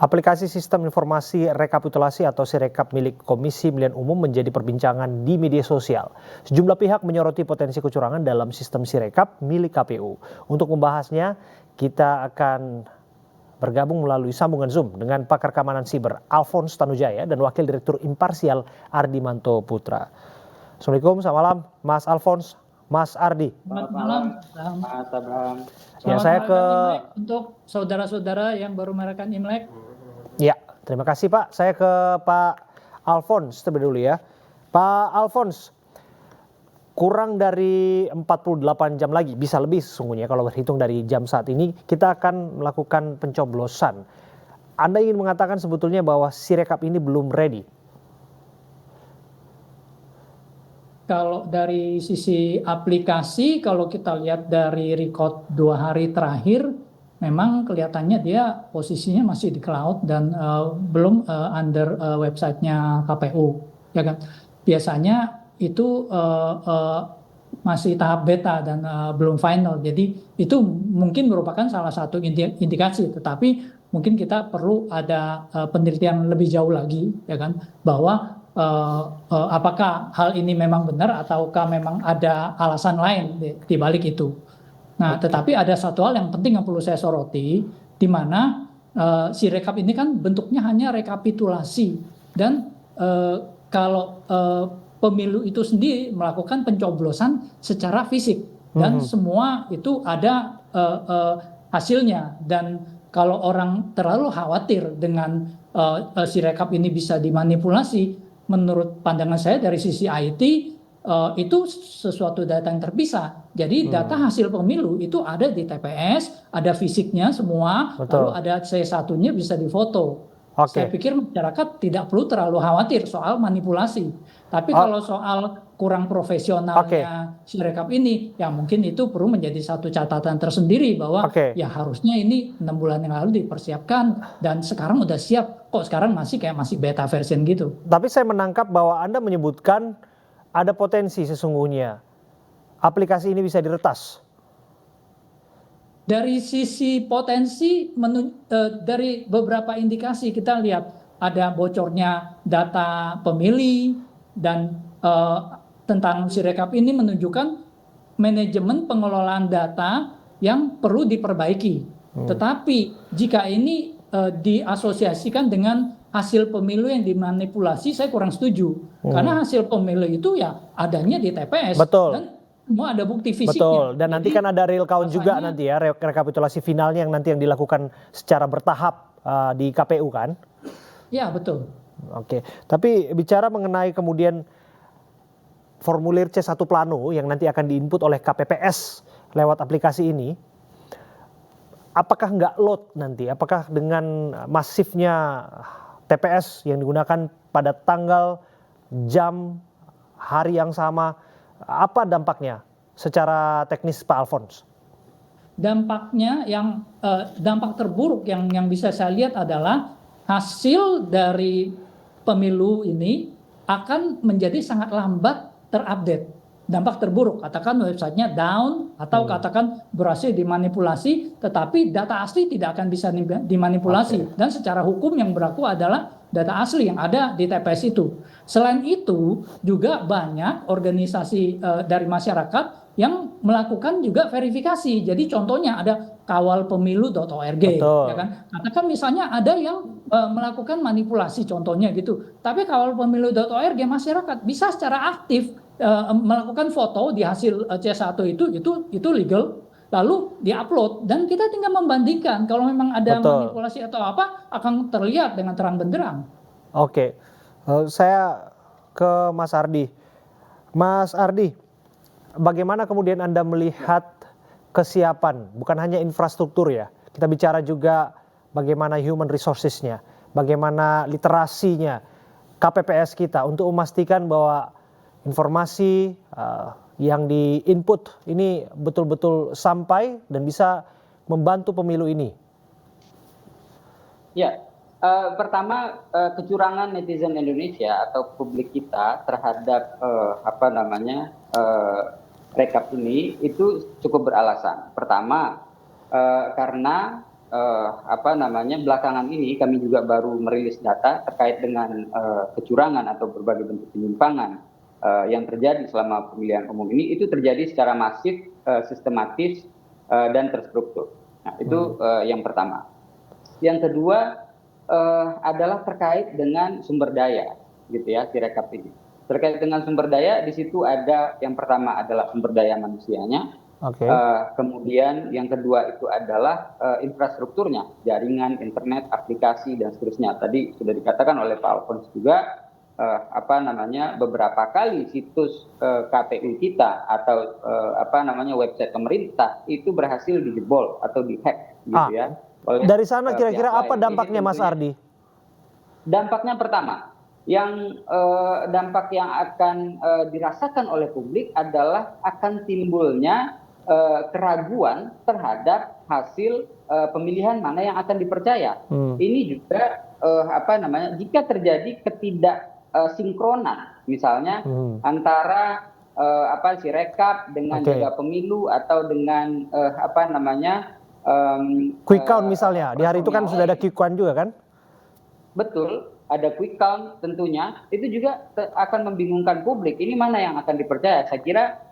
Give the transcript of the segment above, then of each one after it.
Aplikasi Sistem Informasi Rekapitulasi atau Sirekap milik Komisi Pemilihan Umum menjadi perbincangan di media sosial. Sejumlah pihak menyoroti potensi kecurangan dalam sistem Sirekap milik KPU. Untuk membahasnya, kita akan bergabung melalui sambungan Zoom dengan pakar keamanan siber Alphonse Tanujaya dan Wakil Direktur Imparsial Ardimanto Putra. Assalamualaikum, selamat malam Mas Alphonse, Mas Ardi. Selamat malam, Mas Abraham. Ya, Selamat saya ke Imlek untuk saudara-saudara yang baru merayakan Imlek. Ya, terima kasih Pak. Saya ke Pak Alphonse terlebih dulu ya. Pak Alphonse, kurang dari 48 jam lagi, bisa lebih sesungguhnya kalau berhitung dari jam saat ini, kita akan melakukan pencoblosan. Anda ingin mengatakan sebetulnya bahwa Sirekap ini belum ready? Kalau dari sisi aplikasi, kalau kita lihat dari record 2 hari terakhir, memang kelihatannya dia posisinya masih di cloud dan belum under websitenya KPU, ya kan? Biasanya itu masih tahap beta dan belum final. Jadi itu mungkin merupakan salah satu indikasi, tetapi mungkin kita perlu ada penelitian lebih jauh lagi, ya kan? Bahwa apakah hal ini memang benar ataukah memang ada alasan lain di balik itu. Nah, tetapi ada satu hal yang penting yang perlu saya soroti, di mana Sirekap ini kan bentuknya hanya rekapitulasi dan kalau pemilu itu sendiri melakukan pencoblosan secara fisik dan semua itu ada hasilnya. Dan kalau orang terlalu khawatir dengan Sirekap ini bisa dimanipulasi, menurut pandangan saya dari sisi IT itu sesuatu data yang terpisah. Jadi data hasil pemilu itu ada di TPS, ada fisiknya semua, Betul. lalu ada C1-nya bisa difoto. Oke. Saya pikir masyarakat tidak perlu terlalu khawatir soal manipulasi. Tapi kalau soal kurang profesionalnya Sirekap ini, ya mungkin itu perlu menjadi satu catatan tersendiri bahwa ya harusnya ini 6 bulan yang lalu dipersiapkan dan sekarang udah siap. Kok sekarang masih kayak masih beta version gitu. Tapi saya menangkap bahwa Anda menyebutkan ada potensi sesungguhnya aplikasi ini bisa diretas. Dari sisi potensi, dari beberapa indikasi kita lihat ada bocornya data pemilih dan tentang Sirekap ini menunjukkan manajemen pengelolaan data yang perlu diperbaiki. Tetapi jika ini diasosiasikan dengan hasil pemilu yang dimanipulasi, saya kurang setuju. Karena hasil pemilu itu ya adanya di TPS. Betul. Dan semua ada bukti fisiknya. Betul, dan nanti kan ada real count juga nanti ya, rekapitulasi finalnya yang nanti yang dilakukan secara bertahap di KPU kan? Ya, betul. Oke, tapi bicara mengenai kemudian formulir C1 Plano yang nanti akan diinput oleh KPPS lewat aplikasi ini, apakah nggak load nanti? Apakah dengan masifnya TPS yang digunakan pada tanggal, jam, hari yang sama, apa dampaknya secara teknis Pak Alphonse? Dampaknya dampak terburuk yang bisa saya lihat adalah hasil dari pemilu ini akan menjadi sangat lambat terupdate. Dampak terburuk, katakan websitenya down atau katakan berhasil dimanipulasi, tetapi data asli tidak akan bisa dimanipulasi. Dan secara hukum yang berlaku adalah data asli yang ada di TPS itu. Selain itu juga banyak organisasi dari masyarakat yang melakukan juga verifikasi. Jadi contohnya ada kawalpemilu.org, ya kan? Katakan misalnya ada yang melakukan manipulasi contohnya gitu. Tapi kawalpemilu.org masyarakat bisa secara aktif melakukan foto di hasil C1 itu legal, lalu diupload dan kita tinggal membandingkan. Kalau memang ada manipulasi atau apa akan terlihat dengan terang benderang. Oke, saya ke Mas Ardi. Mas Ardi, bagaimana kemudian Anda melihat kesiapan, bukan hanya infrastruktur ya, kita bicara juga bagaimana human resources-nya, bagaimana literasinya KPPS kita untuk memastikan bahwa informasi yang di-input ini betul-betul sampai dan bisa membantu pemilu ini. Ya, pertama kecurangan netizen Indonesia atau publik kita terhadap rekap ini itu cukup beralasan. Pertama, karena belakangan ini kami juga baru merilis data terkait dengan kecurangan atau berbagai bentuk penyimpangan yang terjadi selama pemilihan umum ini, itu terjadi secara masif, sistematis, dan terstruktur. Nah, itu yang pertama. Yang kedua adalah terkait dengan sumber daya, gitu ya, Sirekap ini. Terkait dengan sumber daya, di situ ada yang pertama adalah sumber daya manusianya. Oke. Kemudian yang kedua itu adalah infrastrukturnya, jaringan, internet, aplikasi, dan seterusnya. Tadi sudah dikatakan oleh Pak Alfons juga, beberapa kali situs KPU kita atau website pemerintah itu berhasil dijebol atau dihack, gitu ya. Dari sana kira-kira apa dampaknya, Mas Ardi? Dampaknya pertama, dampak yang akan dirasakan oleh publik adalah akan timbulnya keraguan terhadap hasil pemilihan mana yang akan dipercaya. Ini juga jika terjadi ketidaksinkronan, misalnya antara Sirekap dengan jaga pemilu atau dengan quick count misalnya. Di hari itu kan sudah ada quick count juga kan? Betul, ada quick count tentunya. Itu juga akan membingungkan publik. Ini mana yang akan dipercaya? Saya kira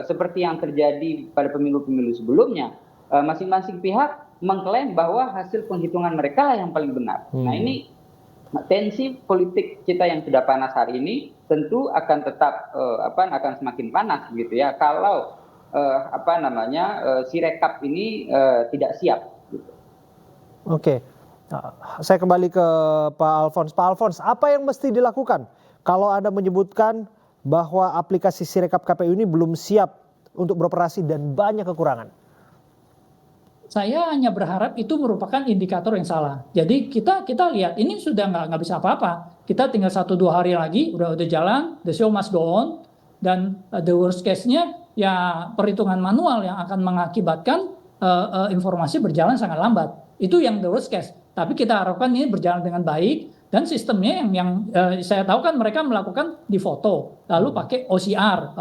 seperti yang terjadi pada pemilu-pemilu sebelumnya, masing-masing pihak mengklaim bahwa hasil penghitungan mereka yang paling benar. Nah, ini tensi politik kita yang sudah panas hari ini tentu akan tetap akan semakin panas, gitu ya, kalau Sirekap ini tidak siap, gitu. Oke. Saya kembali ke Pak Alfons. Pak Alfons, apa yang mesti dilakukan kalau Anda menyebutkan bahwa aplikasi Sirekap KPU ini belum siap untuk beroperasi dan banyak kekurangan? Saya hanya berharap itu merupakan indikator yang salah. Jadi kita lihat ini sudah nggak bisa apa-apa. Kita tinggal 1-2 hari lagi udah jalan, the show must go on, dan the worst case-nya ya perhitungan manual yang akan mengakibatkan informasi berjalan sangat lambat. Itu yang the worst case. Tapi kita harapkan ini berjalan dengan baik, dan sistemnya yang saya tahu kan mereka melakukan di foto, lalu pakai OCR,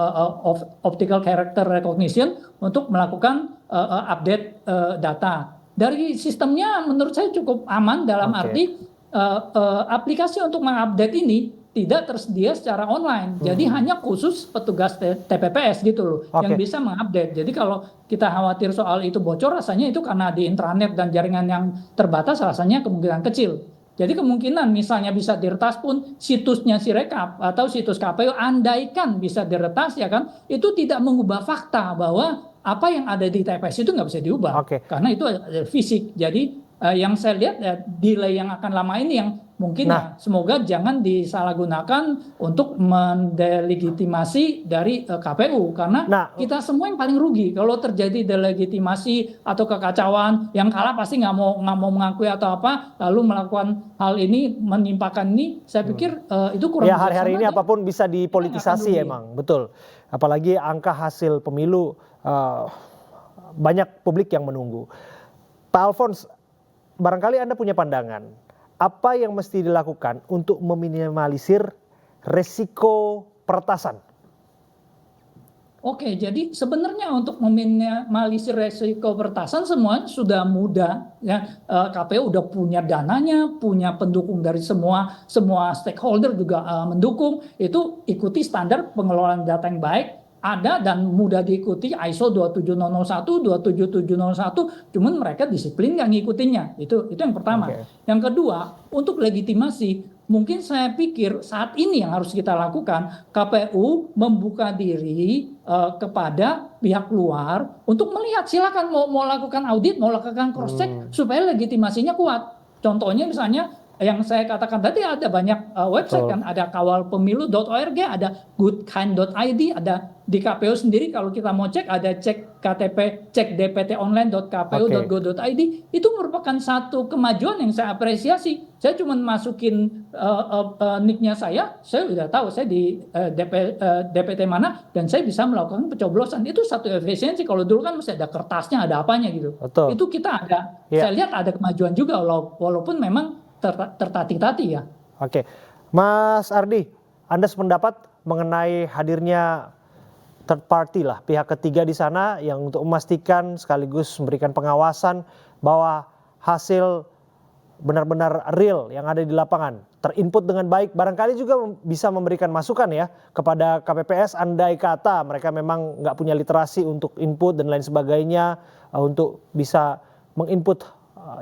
Optical Character Recognition, untuk melakukan update data. Dari sistemnya menurut saya cukup aman, dalam arti aplikasi untuk mengupdate ini tidak tersedia secara online. Jadi hanya khusus petugas TPPS gitu loh yang bisa mengupdate. Jadi kalau kita khawatir soal itu bocor, rasanya itu karena di intranet dan jaringan yang terbatas, rasanya kemungkinan kecil. Jadi kemungkinan misalnya bisa diretas pun situsnya Sirekap atau situs KPU, andaikan bisa diretas ya kan, itu tidak mengubah fakta bahwa apa yang ada di TPS itu nggak bisa diubah. Karena itu fisik. Jadi yang saya lihat delay yang akan lama ini yang mungkin ya semoga jangan disalahgunakan untuk mendelegitimasi dari KPU, karena kita semua yang paling rugi kalau terjadi delegitimasi atau kekacauan. Yang kalah pasti nggak mau mengakui atau apa, lalu melakukan hal ini, menimpakan ini. Saya pikir itu kurang. Ya, hari-hari ini apapun bisa dipolitisasi emang, betul. Apalagi angka hasil pemilu, banyak publik yang menunggu. Pak Alfons, barangkali Anda punya pandangan, apa yang mesti dilakukan untuk meminimalisir resiko peretasan? Oke, jadi sebenarnya untuk meminimalisir resiko peretasan semuanya sudah mudah ya. KPU udah punya dananya, punya pendukung dari semua stakeholder juga mendukung. Itu ikuti standar pengelolaan data yang baik, ada dan mudah diikuti, ISO 27001, 27701, cuman mereka disiplin nggak ngikutinnya. Itu yang pertama. Yang kedua, untuk legitimasi, mungkin saya pikir saat ini yang harus kita lakukan, KPU membuka diri kepada pihak luar untuk melihat, silakan mau lakukan audit, mau lakukan cross check supaya legitimasinya kuat. Contohnya misalnya yang saya katakan tadi, ada banyak website kan, ada kawalpemilu.org, ada goodkind.id, ada di KPU sendiri kalau kita mau cek ada cek KTP, cek dptonline.kpu.go.id. Itu merupakan satu kemajuan yang saya apresiasi. Saya cuma masukin nicknya saya sudah tahu saya di DPT mana, dan saya bisa melakukan pencoblosan. Itu satu efisiensi. Kalau dulu kan masih ada kertasnya, ada apanya gitu. Itu kita ada, saya lihat ada kemajuan juga, walaupun memang tertatih-tatih ya. Oke, Mas Ardi, Anda sependapat mengenai hadirnya third party lah, pihak ketiga di sana yang untuk memastikan sekaligus memberikan pengawasan bahwa hasil benar-benar real yang ada di lapangan terinput dengan baik, barangkali juga bisa memberikan masukan ya kepada KPPS andai kata mereka memang nggak punya literasi untuk input dan lain sebagainya untuk bisa menginput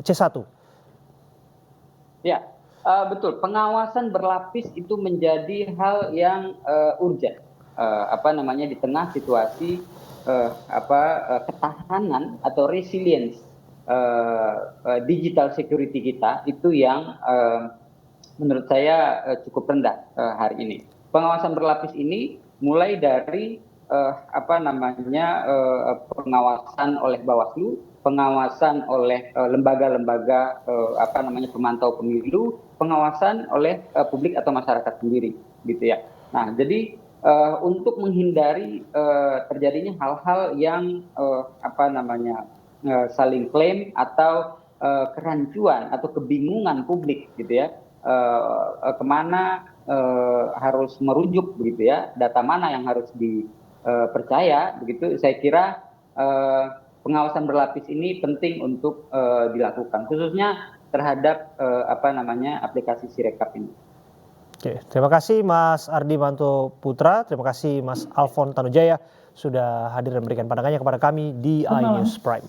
C1. Ya, betul. Pengawasan berlapis itu menjadi hal yang urgent. Di tengah situasi ketahanan atau resilience digital security kita itu yang menurut saya cukup rendah hari ini. Pengawasan berlapis ini mulai dari pengawasan oleh Bawaslu, pengawasan oleh lembaga-lembaga pemantau pemilu, pengawasan oleh publik atau masyarakat sendiri, gitu ya. Nah, jadi untuk menghindari terjadinya hal-hal yang saling klaim atau kerancuan atau kebingungan publik, gitu ya, kemana harus merujuk, begitu ya, data mana yang harus dipercaya, begitu. Saya kira pengawasan berlapis ini penting untuk dilakukan, khususnya terhadap aplikasi Sirekap ini. Oke, terima kasih Mas Ardi Manto Putra, terima kasih Mas Alfon Tanujaya sudah hadir dan memberikan pandangannya kepada kami di Selamat malam. iNews Prime.